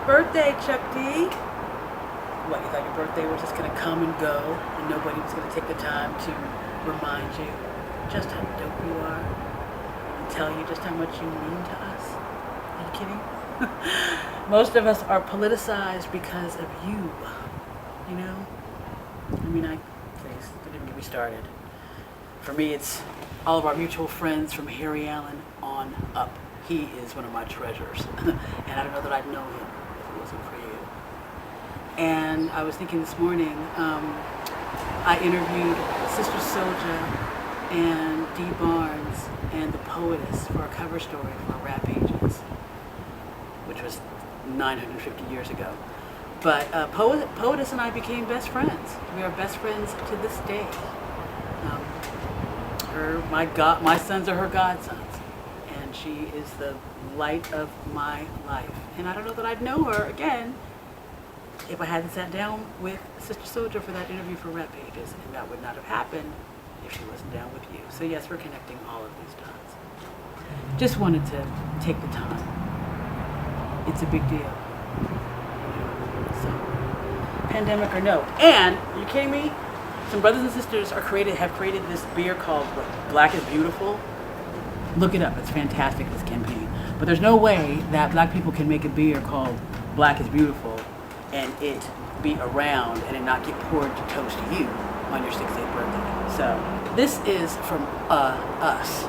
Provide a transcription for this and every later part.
60th birthday, Chuck D. What, you thought your birthday was just gonna come and go and nobody was gonna take the time to remind you just how dope you are and tell you just how much you mean to us? Are you kidding? Most of us are politicized because of you, you know? I mean, please, don't even get me started. For me, it's all of our mutual friends from Harry Allen on up. He is one of my treasures. And I don't know that I'd know him if it wasn't for you. And I was thinking this morning, I interviewed Sister Soldier and Dee Barnes and the Poetess for a cover story for Rap Pages, which was 950 years ago. But Poetess and I became best friends. We are best friends to this day. My sons are her godsons, and she is the light of my life. And I don't know that I'd know her again if I hadn't sat down with Sister Soldier for that interview for Rap Pages, and that would not have happened if she wasn't down with you. So yes, we're connecting all of these dots. Just wanted to take the time. It's a big deal. So, pandemic or no. And, are you kidding me? Some brothers and sisters have created this beer called Black is Beautiful. Look it up, it's fantastic, this campaign. But there's no way that black people can make a beer called Black is Beautiful and it be around and it not get poured to toast to you on your 60th birthday. So this is from us.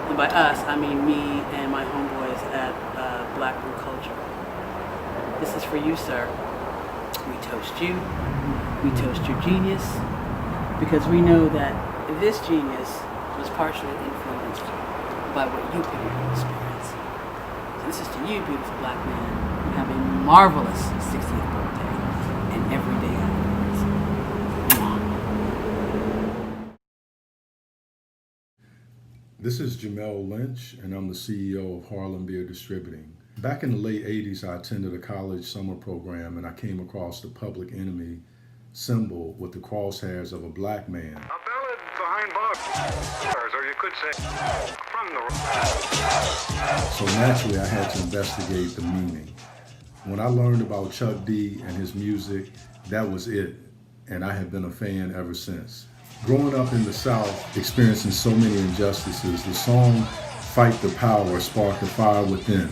And by us, I mean me and my homeboys at Black Brew Culture. This is for you, sir. We toast you. We toast your genius. Because we know that this genius was partially influenced by what you put in your experience. So this is to you, beautiful black man. You have a marvelous 60th birthday and every day afterwards. This is Jamel Lynch, and I'm the CEO of Harlem Beer Distributing. Back in the late 80s, I attended a college summer program, and I came across the Public Enemy symbol with the crosshairs of a black man. A ballad behind bars, or you could say from the... So naturally, I had to investigate the meaning. When I learned about Chuck D and his music, that was it, and I have been a fan ever since. Growing up in the South, experiencing so many injustices, the song Fight the Power sparked a fire within.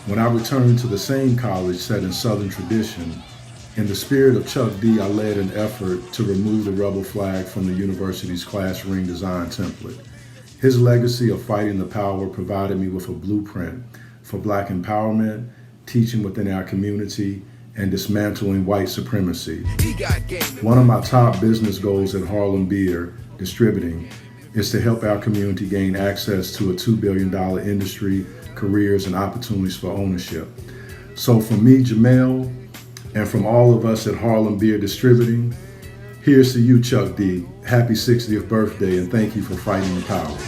When I returned to the same college set in Southern tradition, in the spirit of Chuck D, I led an effort to remove the rebel flag from the university's class ring design template. His legacy of fighting the power provided me with a blueprint for black empowerment, teaching within our community, and dismantling white supremacy. One of my top business goals at Harlem Beer Distributing is to help our community gain access to a $2 billion industry, careers, and opportunities for ownership. So from me, Jamel, and from all of us at Harlem Beer Distributing, here's to you, Chuck D. Happy 60th birthday, and thank you for fighting the power.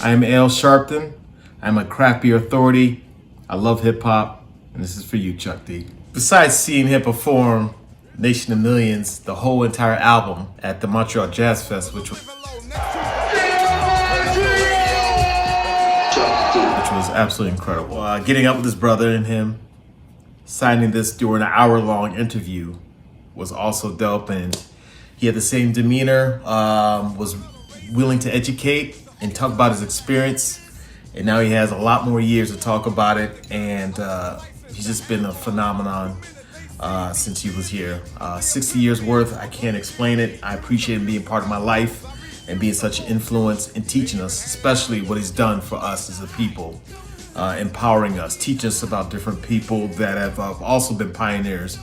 I am Al Sharpton. I'm a craft beer authority. I love hip hop, and this is for you, Chuck D. Besides seeing him perform Nation of Millions, the whole entire album at the Montreal Jazz Fest, which was absolutely incredible. Getting up with his brother and him, signing this during an hour-long interview was also dope, and he had the same demeanor, was willing to educate and talk about his experience, and now he has a lot more years to talk about it, and he's just been a phenomenon since he was here. 60 years worth, I can't explain it. I appreciate him being part of my life and being such an influence and teaching us, especially what he's done for us as a people, empowering us, teaching us about different people that have also been pioneers,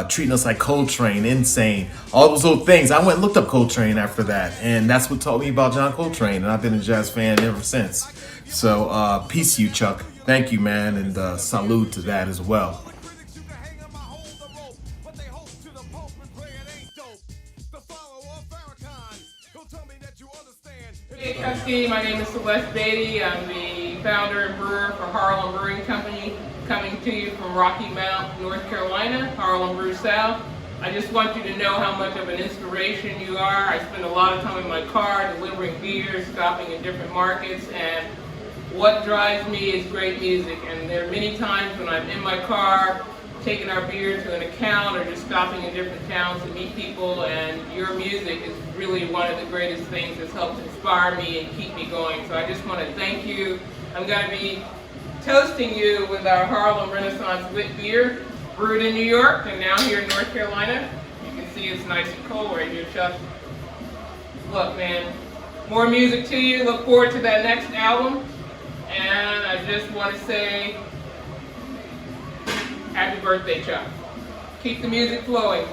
treating us like Coltrane, Insane, all those little things. I went and looked up Coltrane after that, and that's what taught me about John Coltrane, and I've been a jazz fan ever since. So peace to you, Chuck. Thank you, man, and salute to that as well. Hey, Chuck D, my name is Celeste Beatty. I'm the founder and brewer for Harlem Brewing Company, coming to you from Rocky Mount, North Carolina, Harlem Brew South. I just want you to know how much of an inspiration you are. I spend a lot of time in my car delivering beers, stopping in different markets, and what drives me is great music, and there are many times when I'm in my car taking our beer to an account or just stopping in different towns to meet people, and your music is really one of the greatest things that's helped inspire me and keep me going. So I just want to thank you. I'm going to be toasting you with our Harlem Renaissance Wit beer, brewed in New York and now here in North Carolina. You can see it's nice and cold right here, Chuck. Look, man, more music to you. Look forward to that next album. And I just want to say, happy birthday, Chuck. Keep the music flowing.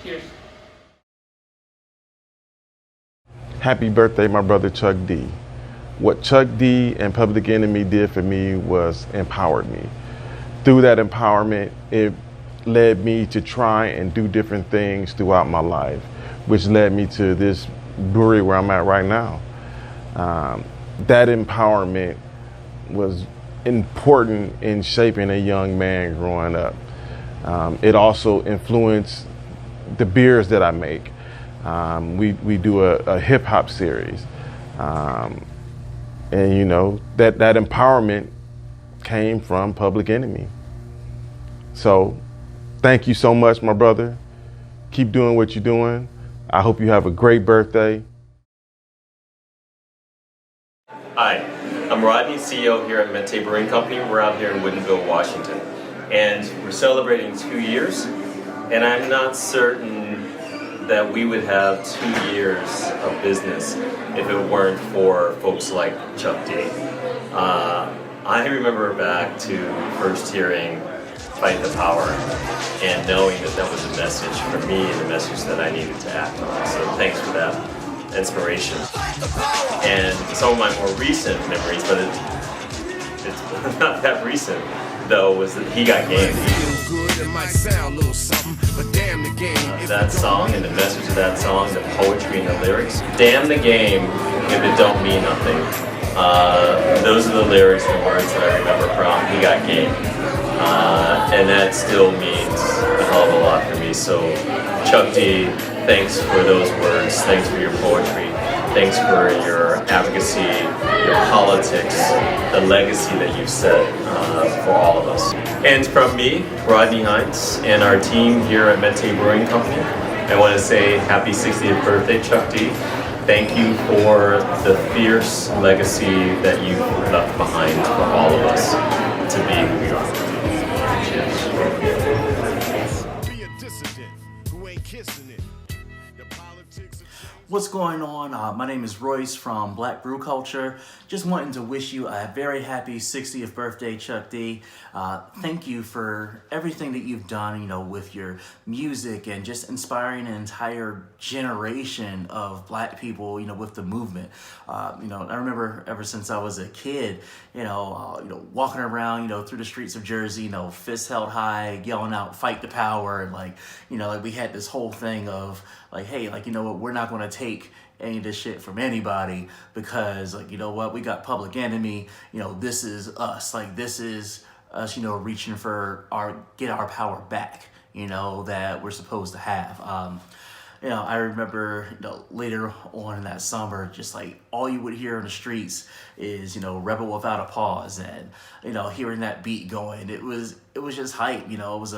Cheers. Happy birthday, my brother Chuck D. What Chuck D and Public Enemy did for me was empowered me. Through that empowerment, it led me to try and do different things throughout my life, which led me to this brewery where I'm at right now. That empowerment was important in shaping a young man growing up. It also influenced the beers that I make. We do a hip hop series. And you know, that empowerment came from Public Enemy. So thank you so much, my brother. Keep doing what you're doing. I hope you have a great birthday. Hi, I'm Rodney, CEO here at Mente Brewing Company. We're out here in Woodinville, Washington. And we're celebrating 2 years, and I'm not certain that we would have 2 years of business if it weren't for folks like Chuck D. I remember back to first hearing Fight the Power and knowing that that was a message for me and a message that I needed to act on. So thanks for that inspiration. And some of my more recent memories, but it's not that recent though, was that He Got Game. That song and the message of that song, the poetry and the lyrics. Damn the game if it don't mean nothing. Those are the lyrics and words that I remember from He Got Game. And that still means a hell of a lot for me. So Chuck D, thanks for those words, thanks for your poetry, thanks for your advocacy, your politics, the legacy that you've set for all of us. And from me, Rodney Hines, and our team here at Mente Brewing Company, I want to say happy 60th birthday, Chuck D. Thank you for the fierce legacy that you left behind for all of us to be who we are. What's going on? My name is Royce from Black Brew Culture. Just wanting to wish you a very happy 60th birthday, Chuck D. Thank you for everything that you've done, with your music and just inspiring an entire generation of Black people, with the movement. I remember ever since I was a kid, walking around, through the streets of Jersey, fists held high, yelling out, "Fight the power," and we had this whole thing of hey, we're not going to take any of this shit from anybody because, we got Public Enemy, this is us, this is us, reaching for get our power back, that we're supposed to have. I remember, later on in that summer, just all you would hear in the streets is, "Rebel Without a Pause," and, hearing that beat going, it was just hype, it was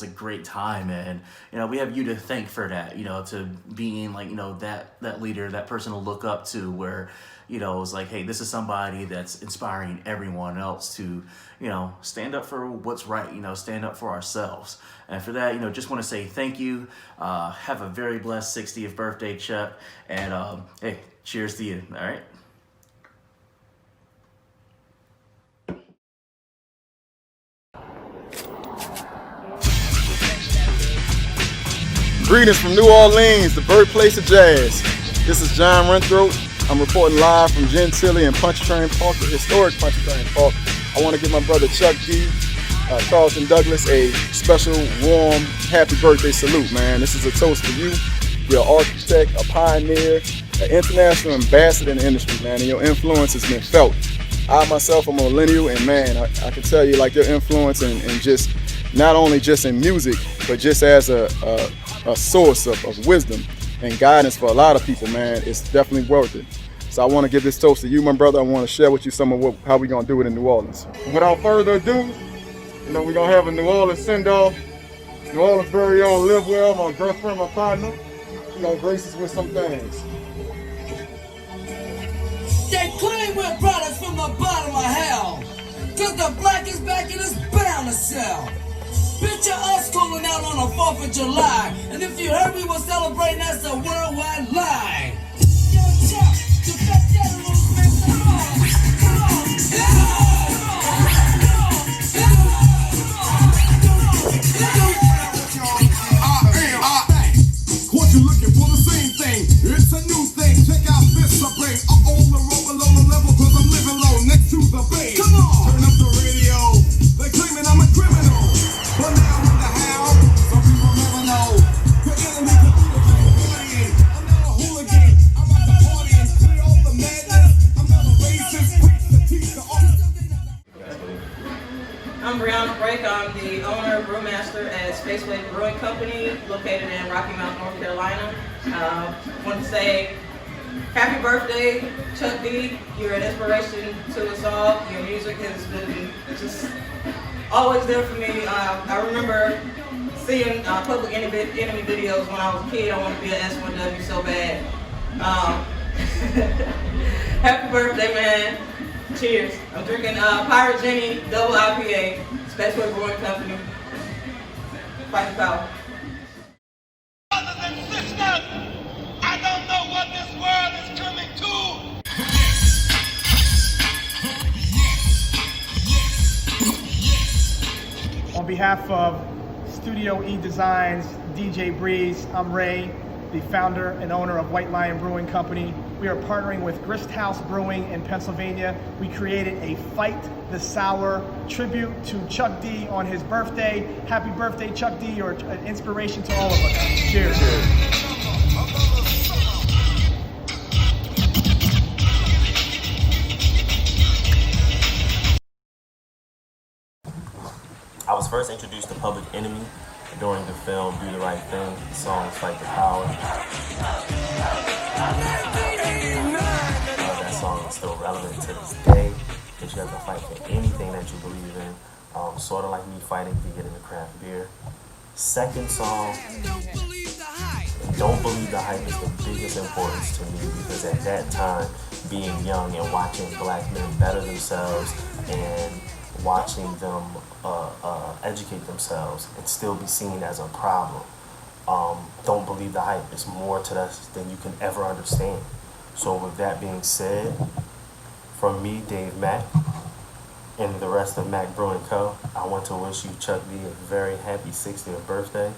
a great time, and, we have you to thank for that, to being that leader, that person to look up to where, it's hey, this is somebody that's inspiring everyone else to, stand up for what's right, stand up for ourselves. And for that, just want to say thank you. Have a very blessed 60th birthday, Chuck. And hey, cheers to you. All right. Greetings from New Orleans, the birthplace of jazz. This is John Renthroat. I'm reporting live from Gentilly and Pontchartrain Park, the historic Pontchartrain Park. I want to give my brother Chuck D, Carlton Douglas, a special, warm, happy birthday salute, man. This is a toast for you. You're an architect, a pioneer, an international ambassador in the industry, man, and your influence has been felt. I myself am a millennial, and man, I can tell you, your influence and just not only just in music, but just as a source of wisdom and guidance for a lot of people, man. It's definitely worth it. So I want to give this toast to you, my brother. I want to share with you some of how we're going to do it in New Orleans. Without further ado, we're going to have a New Orleans send-off. New Orleans' very own Live Well, my girlfriend, my partner. Grace us with some things. They claim we're products from the bottom of hell. Cause the black is back and it's bound to sell. Picture us calling out on the 4th of July. And if you heard we were celebrating, that's a worldwide lie. Yo, Chuck, to back that a little bit. Come on. Caught you looking for the same thing. It's a new thing. Check out this I bring. On the roll below the level, cause I'm living low next to the base. Come on! Turn up the radio. They claiming I'm a criminal. But now in the how, some people never know. The enemy could be a lion. I'm not a hooligan. I'm about to party and clear all the madness. I'm not a racist. Preach to teach the art. I'm Brianna Brake. I'm the owner, brewmaster at Spaceway Brewing Company, located in Rocky Mount, North Carolina. Want to say happy birthday, Chuck D. You're an inspiration to us all. Your music has been just always there for me. I remember seeing Public Enemy videos when I was a kid. I wanted to be an S1W so bad. Happy birthday, man. Cheers. I'm drinking Pirate Jenny Double IPA, Spaceway Brewing Company. Fight the power. Brothers and sisters, I don't know what this world is coming to. On behalf of Studio E Designs, DJ Breeze, I'm Ray, the founder and owner of White Lion Brewing Company. We are partnering with Grist House Brewing in Pennsylvania. We created a Fight the Sour tribute to Chuck D on his birthday. Happy birthday, Chuck D. You're an inspiration to all of us. Cheers. I was first introduced to Public Enemy during the film Do the Right Thing, the song Fight the Power. That song is still relevant to this day, because you have to fight for anything that you believe in, sort of like me fighting to get into craft beer. Second song, Don't Believe the Hype is the biggest importance to me, because at that time, being young and watching black men better themselves and watching them educate themselves and still be seen as a problem. Don't believe the hype. It's more to us than you can ever understand. So with that being said, from me, Dave Mack, and the rest of Mack Brewing Co., I want to wish you, Chuck D, a very happy 60th birthday.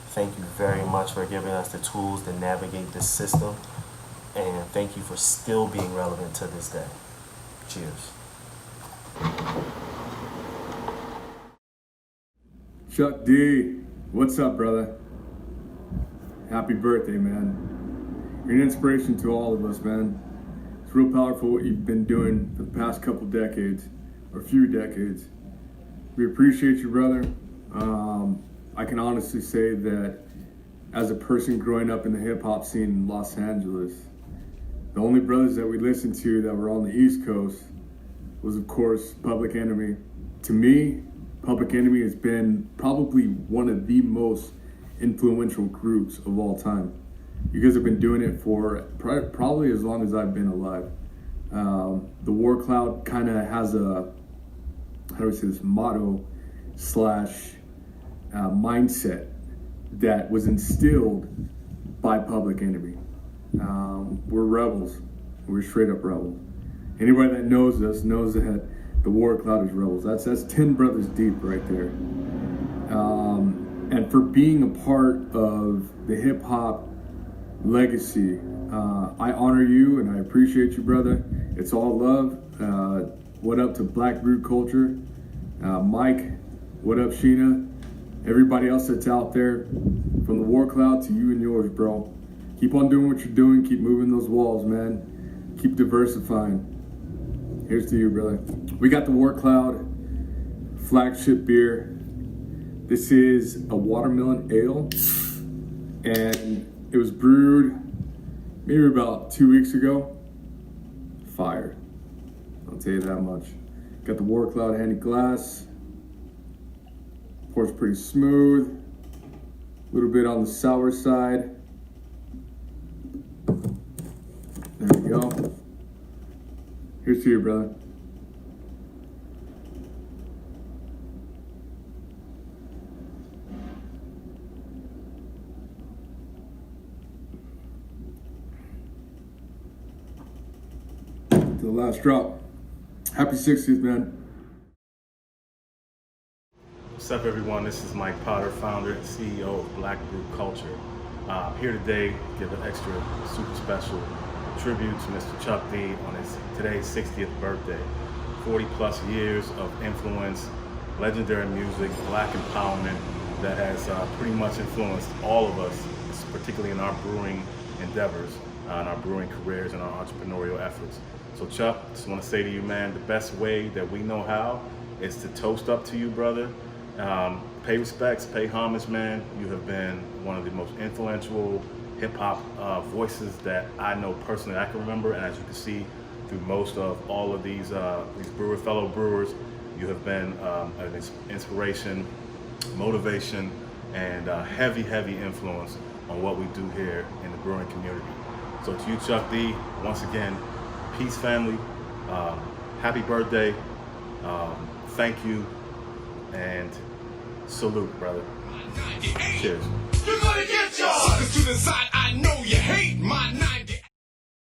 Thank you very much for giving us the tools to navigate this system, and thank you for still being relevant to this day. Cheers. Chuck D, what's up, brother? Happy birthday, man. You're an inspiration to all of us, man. It's real powerful what you've been doing for the past couple decades, or few decades. We appreciate you, brother. I can honestly say that as a person growing up in the hip hop scene in Los Angeles, the only brothers that we listened to that were on the East Coast was, of course, Public Enemy. To me, Public Enemy has been probably one of the most influential groups of all time. You guys have been doing it for probably as long as I've been alive. The War Cloud kind of has a, how do I say this, motto slash mindset that was instilled by Public Enemy. We're rebels. We're straight up rebels. Anybody that knows us knows that the War Cloud is rebels. That's 10 brothers deep right there. And for being a part of the hip hop legacy, I honor you and I appreciate you, brother. It's all love. What up to Black Brew Culture? Mike, what up, Sheena? Everybody else that's out there, from the War Cloud to you and yours, bro. Keep on doing what you're doing. Keep moving those walls, man. Keep diversifying. Here's to you, brother. We got the War Cloud flagship beer. This is a watermelon ale, and it was brewed maybe about 2 weeks ago. Fire. I'll tell you that much. Got the War Cloud Handy glass. Pours pretty smooth. A little bit on the sour side. There we go. Here's to you, brother. To the last drop. Happy 60th, man. What's up, everyone? This is Mike Potter, founder and CEO of Black Brew Culture. Here today to give an extra super special tribute to Mr. Chuck D on his today's 60th birthday. 40 plus years of influence, legendary music, black empowerment that has pretty much influenced all of us, particularly in our brewing endeavors, in our brewing careers and our entrepreneurial efforts. So Chuck, just want to say to you, man, the best way that we know how is to toast up to you, brother. Pay respects, pay homage, man. You have been one of the most influential hip-hop voices that I know personally I can remember, and as you can see through most of all of these fellow brewers, you have been an inspiration, motivation, and heavy influence on what we do here in the brewing community. So to you, Chuck D, once again, peace, family. Happy birthday. Thank you. And salute, brother. Cheers. You're gonna get your suckers to the side. I know you hate my 90.